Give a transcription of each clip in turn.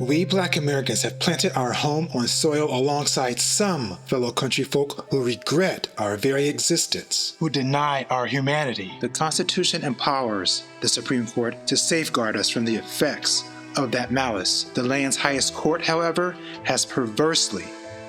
We Black Americans have planted our home on soil alongside some fellow country folk who regret our very existence, who deny our humanity. The Constitution empowers the Supreme Court to safeguard us from the effects of that malice. The land's highest court, however, has perversely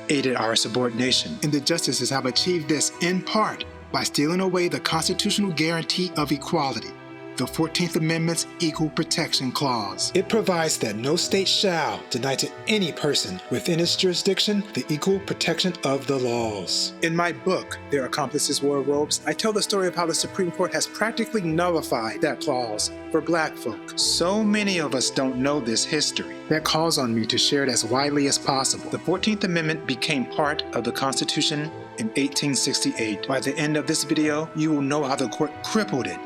aided our subordination, and the justices have achieved this in part by stealing away the constitutional guarantee of equality, the 14th Amendment's Equal Protection Clause. It provides that no state shall deny to any person within its jurisdiction the equal protection of the laws. In my book, Their Accomplices Wore Robes, I tell the story of how the Supreme Court has practically nullified that clause for Black folk. So many of us don't know this history. That calls on me to share it as widely as possible. The 14th Amendment became part of the Constitution in 1868. By the end of this video, you will know how the court crippled it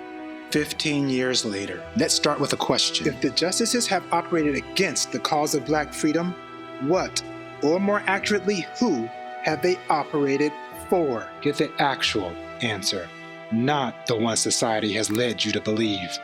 15 years later. Let's start with a question. If the justices have operated against the cause of Black freedom, what, or more accurately, who, have they operated for? Get the actual answer, not the one society has led you to believe.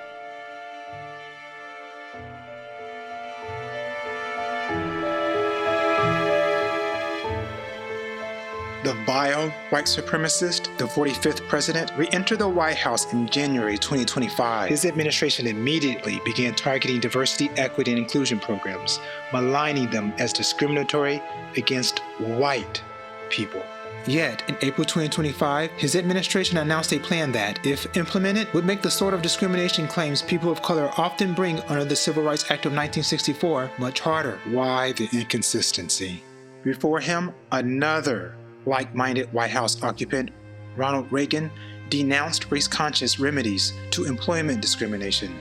The vile white supremacist, the 45th president, re-entered the White House in January 2025. His administration immediately began targeting diversity, equity, and inclusion programs, maligning them as discriminatory against white people. Yet, in April 2025, his administration announced a plan that, if implemented, would make the sort of discrimination claims people of color often bring under the Civil Rights Act of 1964 much harder. Why the inconsistency? Before him, another like-minded White House occupant, Ronald Reagan, denounced race-conscious remedies to employment discrimination.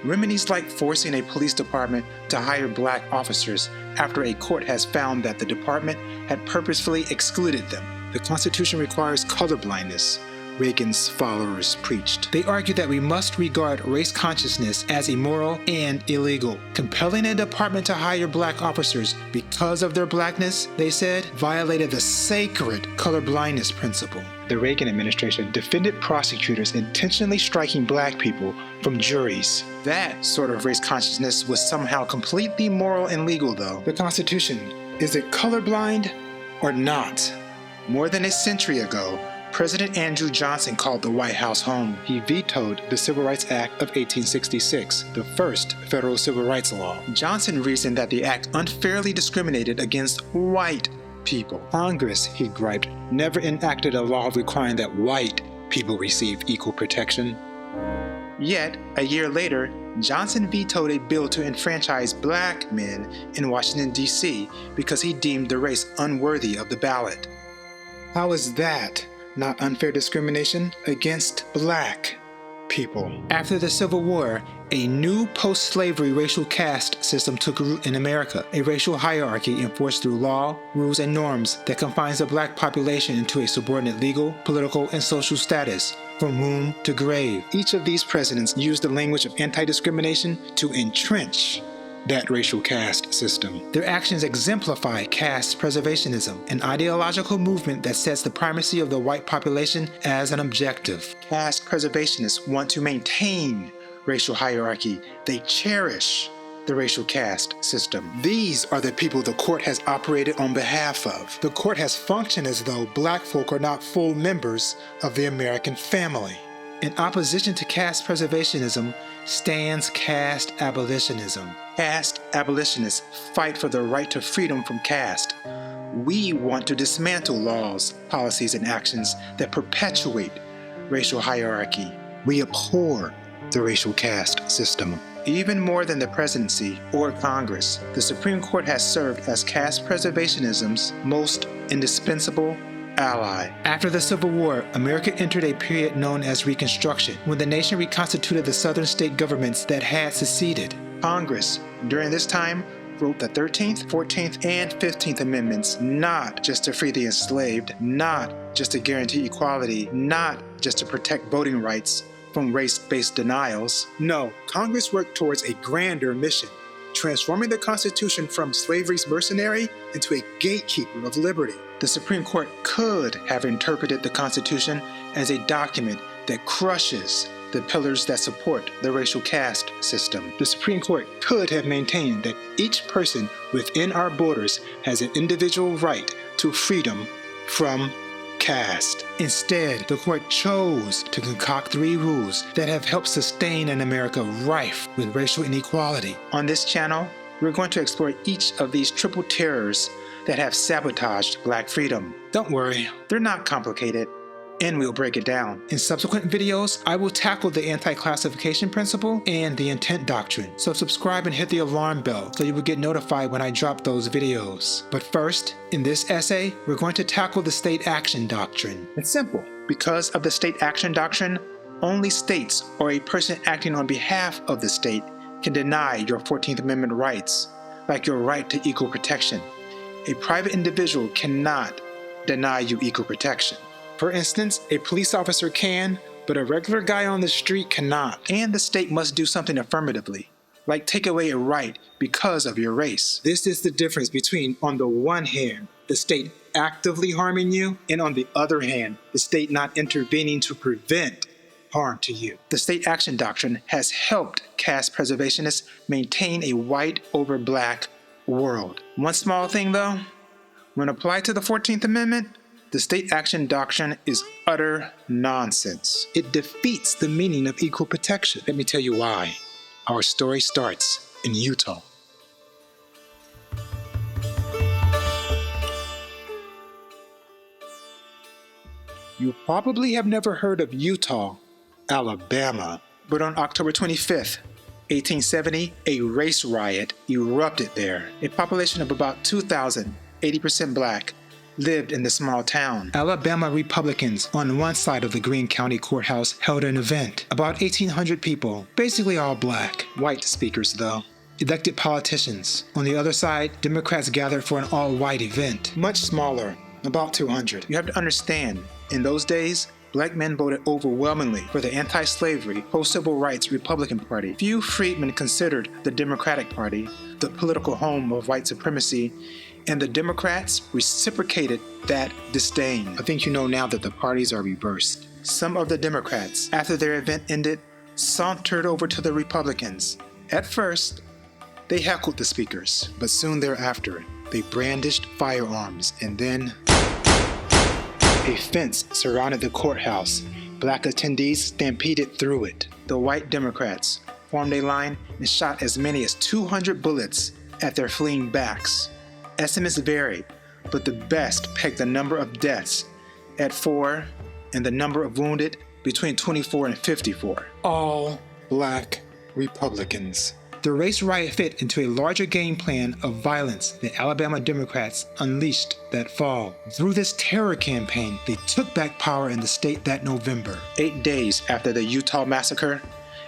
Remedies like forcing a police department to hire Black officers after a court has found that the department had purposefully excluded them. The Constitution requires colorblindness, Reagan's followers preached. They argued that we must regard race consciousness as immoral and illegal. Compelling a department to hire Black officers because of their Blackness, they said, violated the sacred colorblindness principle. The Reagan administration defended prosecutors intentionally striking Black people from juries. That sort of race consciousness was somehow completely moral and legal, though. The Constitution, is it colorblind or not? More than a century ago, President Andrew Johnson called the White House home. He vetoed the Civil Rights Act of 1866, the first federal civil rights law. Johnson reasoned that the act unfairly discriminated against white people. Congress, he griped, never enacted a law requiring that white people receive equal protection. Yet, a year later, Johnson vetoed a bill to enfranchise Black men in Washington, D.C. because he deemed the race unworthy of the ballot. How is that not unfair discrimination against Black people? After the Civil War, a new post-slavery racial caste system took root in America, a racial hierarchy enforced through law, rules, and norms that confines the Black population into a subordinate legal, political, and social status, from womb to grave. Each of these presidents used the language of anti-discrimination to entrench that racial caste system. Their actions exemplify caste preservationism, an ideological movement that sets the primacy of the white population as an objective. Caste preservationists want to maintain racial hierarchy. They cherish the racial caste system. These are the people the court has operated on behalf of. The court has functioned as though Black folk are not full members of the American family. In opposition to caste preservationism stands caste abolitionism. Caste abolitionists fight for the right to freedom from caste. We want to dismantle laws, policies, and actions that perpetuate racial hierarchy. We abhor the racial caste system. Even more than the presidency or Congress, the Supreme Court has served as caste preservationism's most indispensable ally. After the Civil War, America entered a period known as Reconstruction, when the nation reconstituted the southern state governments that had seceded. Congress, during this time, wrote the 13th, 14th, and 15th Amendments not just to free the enslaved, not just to guarantee equality, not just to protect voting rights from race-based denials. No, Congress worked towards a grander mission, transforming the Constitution from slavery's mercenary into a gatekeeper of liberty. The Supreme Court could have interpreted the Constitution as a document that crushes the pillars that support the racial caste system. The Supreme Court could have maintained that each person within our borders has an individual right to freedom from caste. Instead, the court chose to concoct 3 rules that have helped sustain an America rife with racial inequality. On this channel, we're going to explore each of these triple terrors that have sabotaged Black freedom. Don't worry, they're not complicated, and we'll break it down. In subsequent videos, I will tackle the anti-classification principle and the intent doctrine, so subscribe and hit the alarm bell so you will get notified when I drop those videos. But first, in this essay, we're going to tackle the state action doctrine. It's simple. Because of the state action doctrine, only states or a person acting on behalf of the state can deny your 14th Amendment rights, like your right to equal protection. A private individual cannot deny you equal protection. For instance, a police officer can, but a regular guy on the street cannot. And the state must do something affirmatively, like take away a right because of your race. This is the difference between, on the one hand, the state actively harming you, and on the other hand, the state not intervening to prevent harm to you. The state action doctrine has helped caste preservationists maintain a white over Black world. One small thing though, when applied to the 14th Amendment, the state action doctrine is utter nonsense. It defeats the meaning of equal protection. Let me tell you why. Our story starts in Utah. You probably have never heard of Utah, Alabama, but on October 25th, 1870, a race riot erupted there. A population of about 2,000, 80% Black, lived in the small town. Alabama Republicans on one side of the Greene County Courthouse held an event. About 1,800 people, basically all Black. White speakers though. Elected politicians. On the other side, Democrats gathered for an all-white event. Much smaller, about 200. You have to understand, in those days, Black men voted overwhelmingly for the anti-slavery, post-civil rights Republican Party. Few freedmen considered the Democratic Party the political home of white supremacy, and the Democrats reciprocated that disdain. I think you know now that the parties are reversed. Some of the Democrats, after their event ended, sauntered over to the Republicans. At first, they heckled the speakers, but soon thereafter, they brandished firearms, and then a fence surrounded the courthouse. Black attendees stampeded through it. The white Democrats formed a line and shot as many as 200 bullets at their fleeing backs. Estimates varied, but the best pegged the number of deaths at 4 and the number of wounded between 24 and 54. All Black Republicans. The race riot fit into a larger game plan of violence that Alabama Democrats unleashed that fall. Through this terror campaign, they took back power in the state that November. 8 days after the Utah Massacre,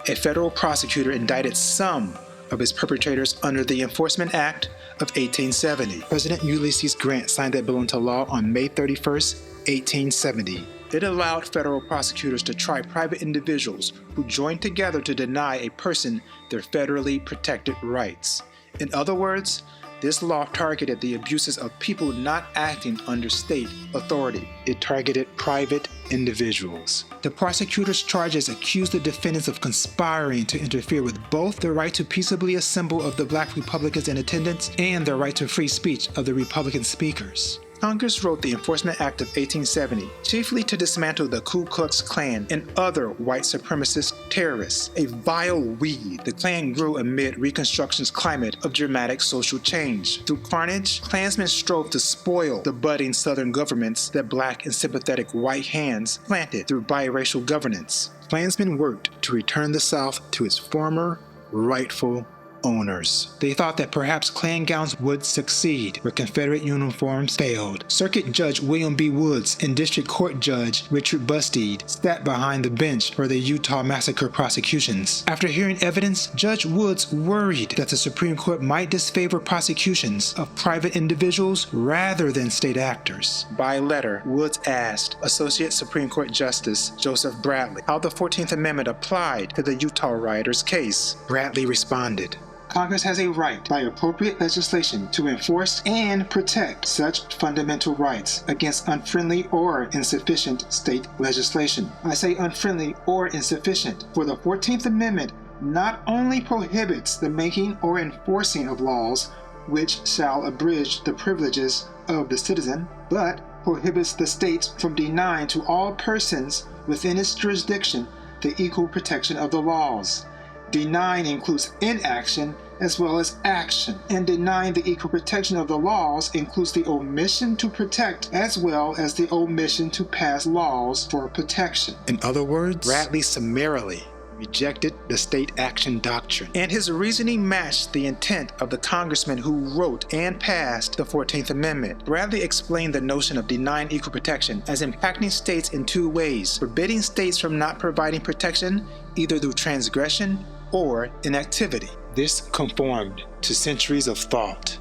a federal prosecutor indicted some of its perpetrators under the Enforcement Act of 1870. President Ulysses Grant signed that bill into law on May 31st, 1870. It allowed federal prosecutors to try private individuals who joined together to deny a person their federally protected rights. In other words, this law targeted the abuses of people not acting under state authority. It targeted private individuals. The prosecutor's charges accused the defendants of conspiring to interfere with both the right to peaceably assemble of the Black Republicans in attendance and the right to free speech of the Republican speakers. Congress wrote the Enforcement Act of 1870 chiefly to dismantle the Ku Klux Klan and other white supremacist terrorists, a vile weed. The Klan grew amid Reconstruction's climate of dramatic social change. Through carnage, Klansmen strove to spoil the budding Southern governments that Black and sympathetic white hands planted through biracial governance. Klansmen worked to return the South to its former rightful owners. They thought that perhaps Klan gowns would succeed where Confederate uniforms failed. Circuit Judge William B. Woods and District Court Judge Richard Bustede sat behind the bench for the Utah Massacre prosecutions. After hearing evidence, Judge Woods worried that the Supreme Court might disfavor prosecutions of private individuals rather than state actors. By letter, Woods asked Associate Supreme Court Justice Joseph Bradley how the 14th Amendment applied to the Utah rioters' case. Bradley responded, Congress has a right by appropriate legislation to enforce and protect such fundamental rights against unfriendly or insufficient state legislation. I say unfriendly or insufficient, for the 14th Amendment not only prohibits the making or enforcing of laws which shall abridge the privileges of the citizen, but prohibits the states from denying to all persons within its jurisdiction the equal protection of the laws. Denying includes inaction as well as action, and denying the equal protection of the laws includes the omission to protect as well as the omission to pass laws for protection. In other words, Bradley summarily rejected the state action doctrine, and his reasoning matched the intent of the congressman who wrote and passed the 14th Amendment. Bradley explained the notion of denying equal protection as impacting states in two ways: forbidding states from not providing protection either through transgression or inactivity. This conformed to centuries of thought.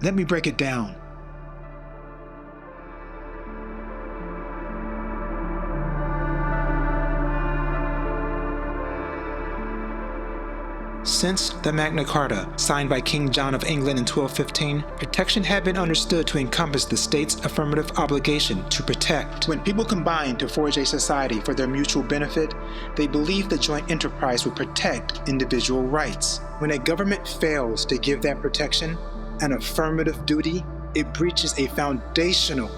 Let me break it down. Since the Magna Carta, signed by King John of England in 1215, protection had been understood to encompass the state's affirmative obligation to protect. When people combined to forge a society for their mutual benefit, they believed the joint enterprise would protect individual rights. When a government fails to give that protection, an affirmative duty, it breaches a foundational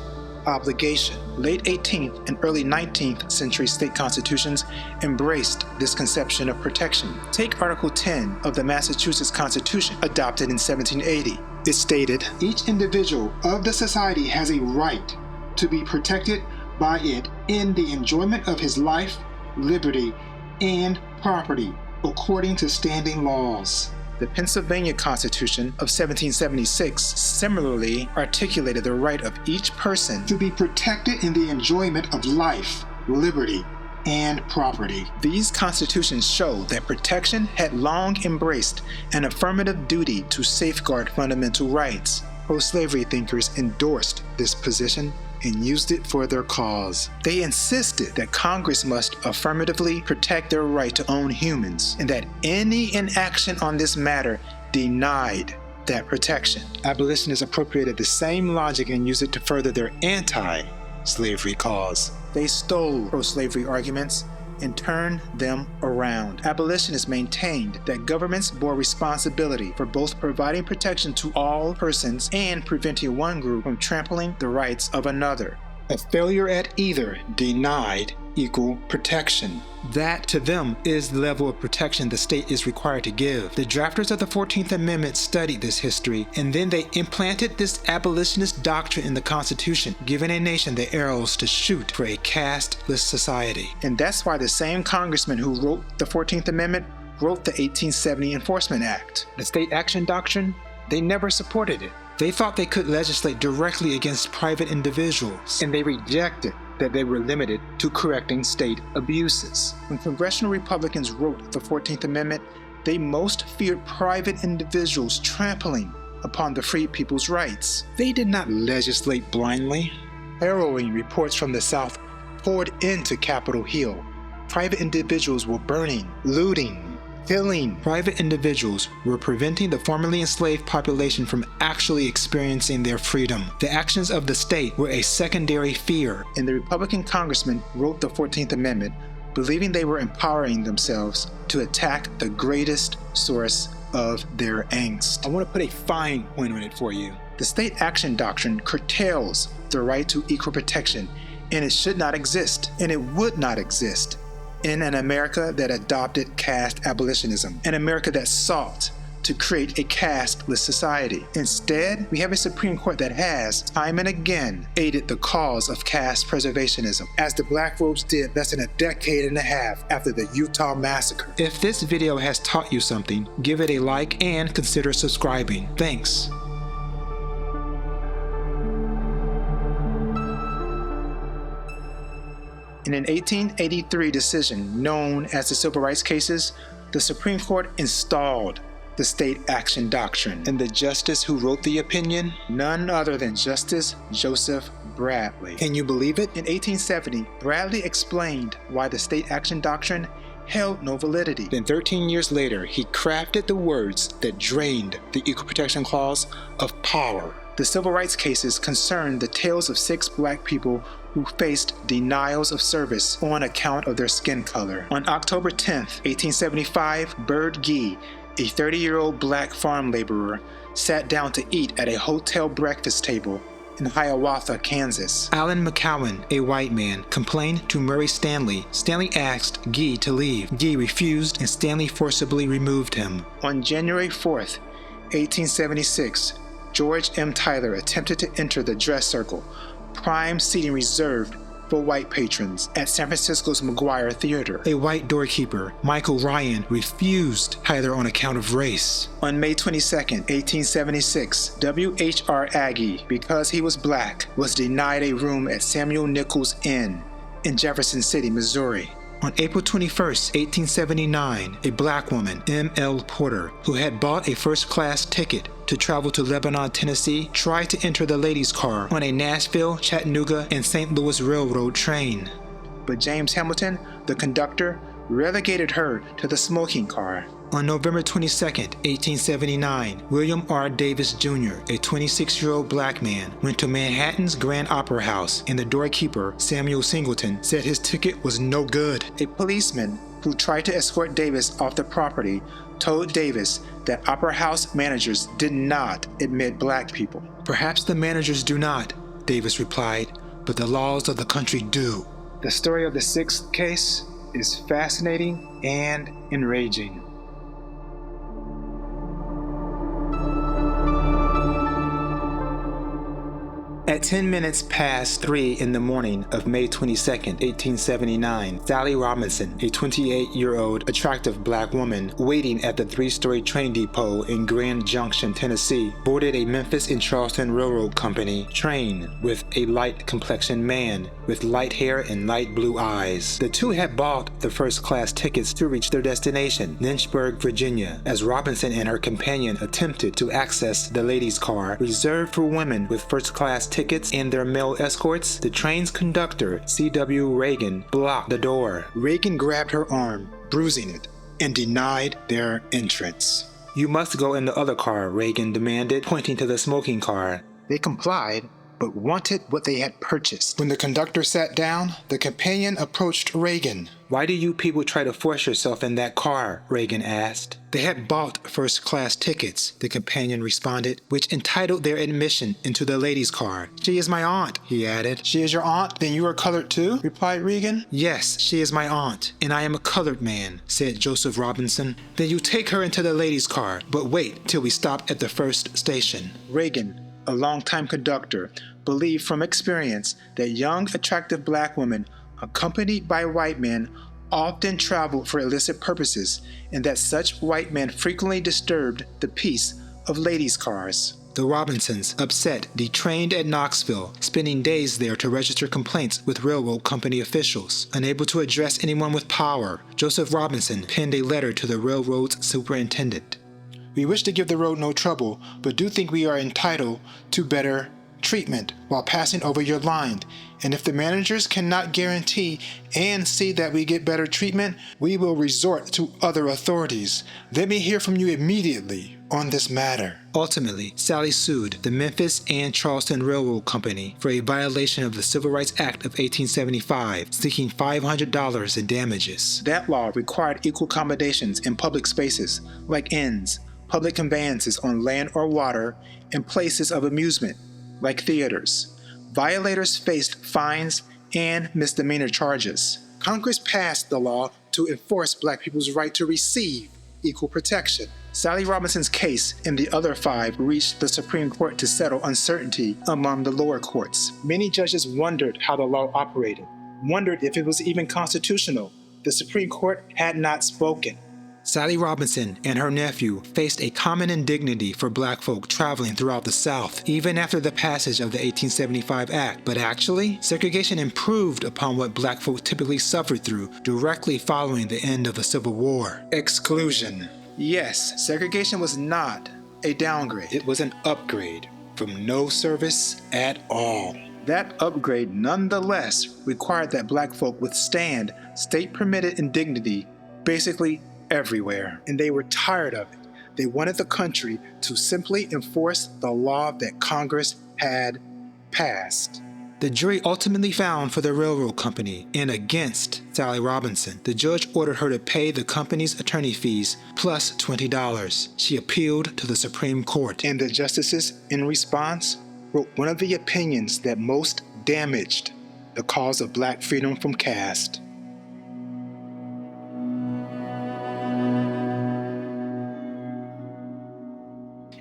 obligation. Late 18th and early 19th century state constitutions embraced this conception of protection. Take Article 10 of the Massachusetts Constitution, adopted in 1780. It stated, "Each individual of the society has a right to be protected by it in the enjoyment of his life, liberty, and property, according to standing laws." The Pennsylvania Constitution of 1776 similarly articulated the right of each person to be protected in the enjoyment of life, liberty, and property. These constitutions show that protection had long embraced an affirmative duty to safeguard fundamental rights. Pro-slavery thinkers endorsed this position and used it for their cause. They insisted that Congress must affirmatively protect their right to own humans, and that any inaction on this matter denied that protection. Abolitionists appropriated the same logic and used it to further their anti-slavery cause. They stole pro-slavery arguments and turned them around. Abolitionists maintained that governments bore responsibility for both providing protection to all persons and preventing one group from trampling the rights of another. A failure at either denied equal protection. That, to them, is the level of protection the state is required to give. The drafters of the 14th Amendment studied this history, and then they implanted this abolitionist doctrine in the Constitution, giving a nation the arrows to shoot for a casteless society. And that's why the same congressman who wrote the 14th Amendment wrote the 1870 Enforcement Act. The state action doctrine, they never supported it. They thought they could legislate directly against private individuals, and they rejected that they were limited to correcting state abuses. When congressional Republicans wrote the 14th Amendment, they most feared private individuals trampling upon the free people's rights. They did not legislate blindly. Harrowing reports from the South poured into Capitol Hill. Private individuals were burning, looting, killing. Private individuals were preventing the formerly enslaved population from actually experiencing their freedom. The actions of the state were a secondary fear, and the Republican congressman wrote the 14th Amendment believing they were empowering themselves to attack the greatest source of their angst. I want to put a fine point on it for you. The state action doctrine curtails the right to equal protection, and it should not exist, and it would not exist in an America that adopted caste abolitionism, an America that sought to create a casteless society. Instead, we have a Supreme Court that has, time and again, aided the cause of caste preservationism, as the Black Robes did less than a decade and a half after the Utah Massacre. If this video has taught you something, give it a like and consider subscribing. Thanks. In an 1883 decision known as the Civil Rights Cases, the Supreme Court installed the state action doctrine, and the justice who wrote the opinion, none other than Justice Joseph Bradley. Can you believe it? In 1870, Bradley explained why the state action doctrine held no validity. Then 13 years later, he crafted the words that drained the Equal Protection Clause of power. The civil rights cases concerned the tales of 6 black people who faced denials of service on account of their skin color. On October 10, 1875, Bird Gee, a 30-year-old black farm laborer, sat down to eat at a hotel breakfast table in Hiawatha, Kansas. Alan McCowan, a white man, complained to Murray Stanley. Stanley asked Gee to leave. Gee refused, and Stanley forcibly removed him. On January 4th, 1876, George M. Tyler attempted to enter the dress circle, prime seating reserved for white patrons, at San Francisco's McGuire Theater. A white doorkeeper, Michael Ryan, refused Tyler on account of race. On May 22, 1876, W.H.R. Agee, because he was black, was denied a room at Samuel Nichols Inn in Jefferson City, Missouri. On April 21, 1879, a black woman, M.L. Porter, who had bought a first-class ticket to travel to Lebanon, Tennessee, tried to enter the ladies' car on a Nashville, Chattanooga, and St. Louis Railroad train. But James Hamilton, the conductor, relegated her to the smoking car. On November 22, 1879, William R. Davis Jr., a 26-year-old black man, went to Manhattan's Grand Opera House, and the doorkeeper, Samuel Singleton, said his ticket was no good. A policeman who tried to escort Davis off the property told Davis that opera house managers did not admit black people. "Perhaps the managers do not," Davis replied, "but the laws of the country do." The story of the 6th case is fascinating and enraging. At 10 minutes past 3 in the morning of May 22, 1879, Sally Robinson, a 28-year-old attractive black woman waiting at the 3-story train depot in Grand Junction, Tennessee, boarded a Memphis and Charleston Railroad Company train with a light-complexioned man with light hair and light blue eyes. The two had bought the first-class tickets to reach their destination, Lynchburg, Virginia, as Robinson and her companion attempted to access the ladies' car reserved for women with first-class tickets and their male escorts. The train's conductor, C.W. Reagan, blocked the door. Reagan grabbed her arm, bruising it, and denied their entrance. "You must go in the other car," Reagan demanded, pointing to the smoking car. They complied, but wanted what they had purchased. When the conductor sat down, the companion approached Reagan. "Why do you people try to force yourself in that car?" Reagan asked. They had bought first-class tickets, the companion responded, which entitled their admission into the ladies' car. "She is my aunt," he added. "She is your aunt? Then you are colored too?" replied Reagan. "Yes, she is my aunt, and I am a colored man," said Joseph Robinson. "Then you take her into the ladies' car, but wait till we stop at the first station." Reagan, a longtime conductor, believed from experience that young, attractive black women accompanied by white men often traveled for illicit purposes, and that such white men frequently disturbed the peace of ladies' cars. The Robinsons, upset, detrained at Knoxville, spending days there to register complaints with railroad company officials. Unable to address anyone with power, Joseph Robinson penned a letter to the railroad's superintendent. "We wish to give the road no trouble, but do think we are entitled to better treatment while passing over your line, and if the managers cannot guarantee and see that we get better treatment, we will resort to other authorities. Let me hear from you immediately on this matter." Ultimately, Sally sued the Memphis and Charleston Railroad Company for a violation of the Civil Rights Act of 1875, seeking $500 in damages. That law required equal accommodations in public spaces like inns, public conveyances on land or water, and places of amusement like theaters. Violators faced fines and misdemeanor charges. Congress passed the law to enforce black people's right to receive equal protection. Sally Robinson's case and the other 5 reached the Supreme Court to settle uncertainty among the lower courts. Many judges wondered how the law operated, wondered if it was even constitutional. The Supreme Court had not spoken. Sally Robinson and her nephew faced a common indignity for black folk traveling throughout the South, even after the passage of the 1875 Act. But actually, segregation improved upon what black folk typically suffered through directly following the end of the Civil War. Exclusion. Yes, segregation was not a downgrade. It was an upgrade from no service at all. That upgrade nonetheless required that black folk withstand state-permitted indignity basically everywhere, and they were tired of it. They wanted the country to simply enforce the law that Congress had passed. The jury ultimately found for the railroad company and against Sally Robinson. The judge ordered her to pay the company's attorney fees plus $20. She appealed to the Supreme Court, and the justices, in response, wrote one of the opinions that most damaged the cause of black freedom from caste.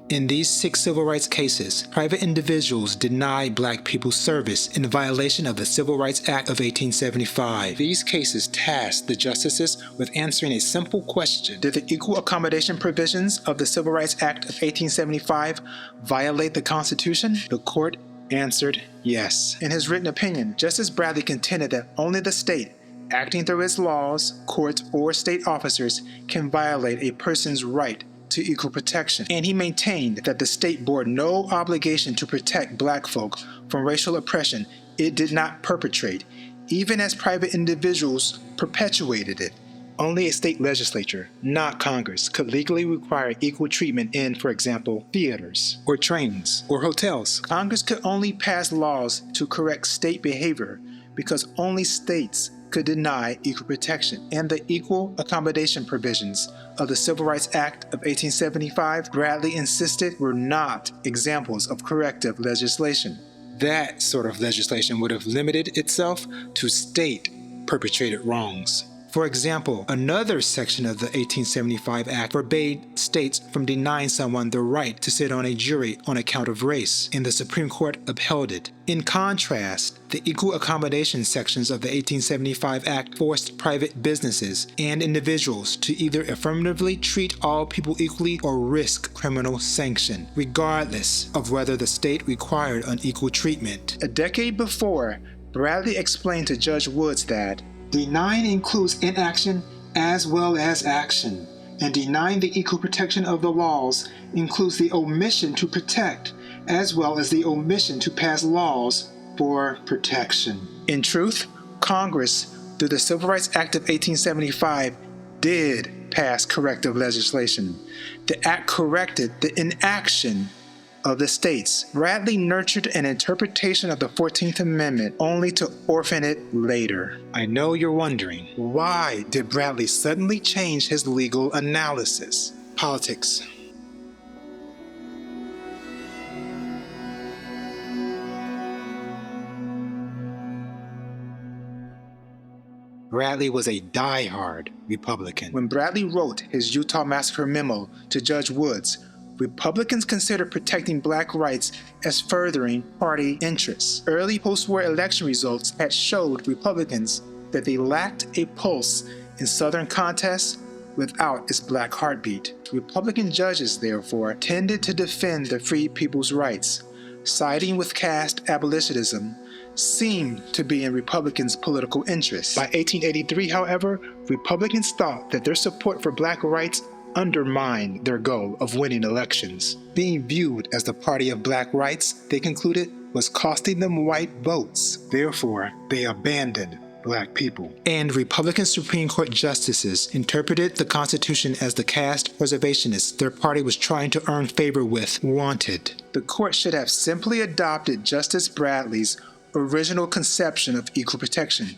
In these 6 civil rights cases, private individuals denied black people service in violation of the Civil Rights Act of 1875. These cases tasked the justices with answering a simple question: did the equal accommodation provisions of the Civil Rights Act of 1875 violate the Constitution? The court answered yes. In his written opinion, Justice Bradley contended that only the state, acting through its laws, courts, or state officers, can violate a person's right to equal protection, and he maintained that the state bore no obligation to protect black folk from racial oppression it did not perpetrate, even as private individuals perpetuated it. Only a state legislature, not Congress, could legally require equal treatment in, for example, theaters, or trains, or hotels. Congress could only pass laws to correct state behavior because only states could deny equal protection, and the equal accommodation provisions of the Civil Rights Act of 1875, Bradley insisted, were not examples of corrective legislation. That sort of legislation would have limited itself to state-perpetrated wrongs. For example, another section of the 1875 Act forbade states from denying someone the right to sit on a jury on account of race, and the Supreme Court upheld it. In contrast, the equal accommodation sections of the 1875 Act forced private businesses and individuals to either affirmatively treat all people equally or risk criminal sanction, regardless of whether the state required unequal treatment. A decade before, Bradley explained to Judge Woods that denying includes inaction as well as action, and denying the equal protection of the laws includes the omission to protect as well as the omission to pass laws for protection. In truth, Congress, through the Civil Rights Act of 1875, did pass corrective legislation. The act corrected the inaction of the states. Bradley nurtured an interpretation of the 14th Amendment only to orphan it later. I know you're wondering, why did Bradley suddenly change his legal analysis? Politics. Bradley was a die-hard Republican. When Bradley wrote his Utah Massacre memo to Judge Woods, Republicans considered protecting black rights as furthering party interests. Early post-war election results had showed Republicans that they lacked a pulse in Southern contests without its black heartbeat. Republican judges, therefore, tended to defend the freed people's rights. Siding with caste abolitionism seemed to be in Republicans' political interests. By 1883, however, Republicans thought that their support for black rights undermined their goal of winning elections. Being viewed as the party of black rights, they concluded, was costing them white votes. Therefore, they abandoned black people. And Republican Supreme Court justices interpreted the Constitution as the caste preservationists their party was trying to earn favor with wanted. The court should have simply adopted Justice Bradley's original conception of equal protection,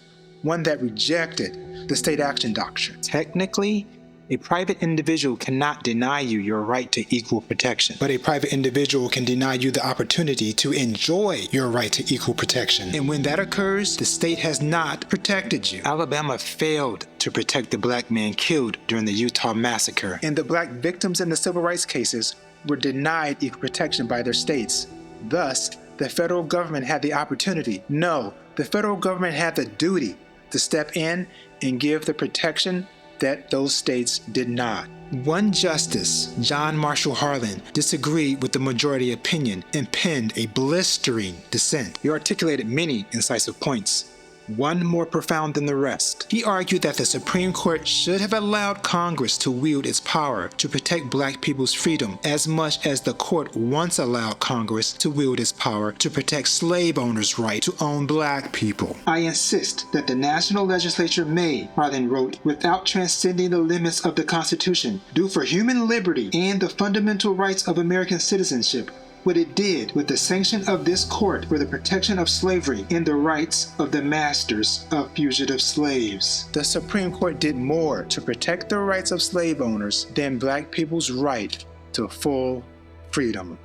one that rejected the state action doctrine. Technically, a private individual cannot deny you your right to equal protection, but a private individual can deny you the opportunity to enjoy your right to equal protection. And when that occurs, the state has not protected you. Alabama failed to protect the black man killed during the Utah Massacre, and the black victims in the civil rights cases were denied equal protection by their states. Thus, the federal government had the opportunity, no, the federal government had the duty to step in and give the protection that those states did not. One justice, John Marshall Harlan, disagreed with the majority opinion and penned a blistering dissent. He articulated many incisive points. one more profound than the rest. He argued that the Supreme Court should have allowed Congress to wield its power to protect black people's freedom as much as the court once allowed Congress to wield its power to protect slave owners' right to own black people. I insist that the national legislature may, Harlan wrote, without transcending the limits of the Constitution, do for human liberty and the fundamental rights of American citizenship what it did with the sanction of this court for the protection of slavery and the rights of the masters of fugitive slaves. The Supreme Court did more to protect the rights of slave owners than black people's right to full freedom.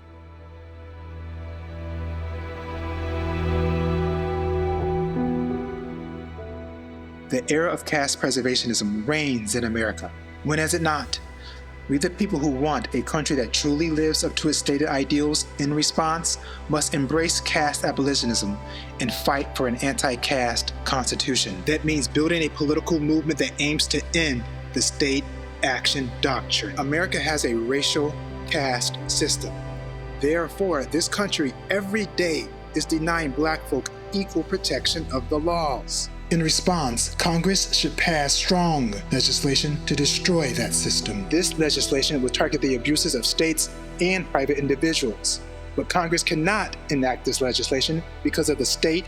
The era of caste preservationism reigns in America. When has it not? We, the people who want a country that truly lives up to its stated ideals, in response, must embrace caste abolitionism and fight for an anti-caste constitution. That means building a political movement that aims to end the state action doctrine. America has a racial caste system. Therefore, this country every day is denying black folk equal protection of the laws. In response, Congress should pass strong legislation to destroy that system. This legislation will target the abuses of states and private individuals. But Congress cannot enact this legislation because of the state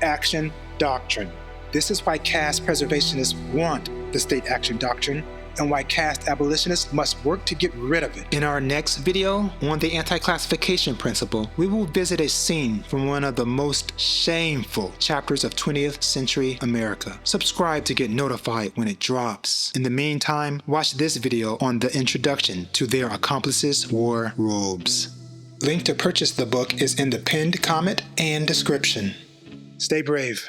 action doctrine. This is why caste preservationists want the state action doctrine and why caste abolitionists must work to get rid of it. In our next video on the anti-classification principle, we will visit a scene from one of the most shameful chapters of 20th century America. Subscribe to get notified when it drops. In the meantime, watch this video on the introduction to Their Accomplices Wore Robes. Link to purchase the book is in the pinned comment and description. Stay brave.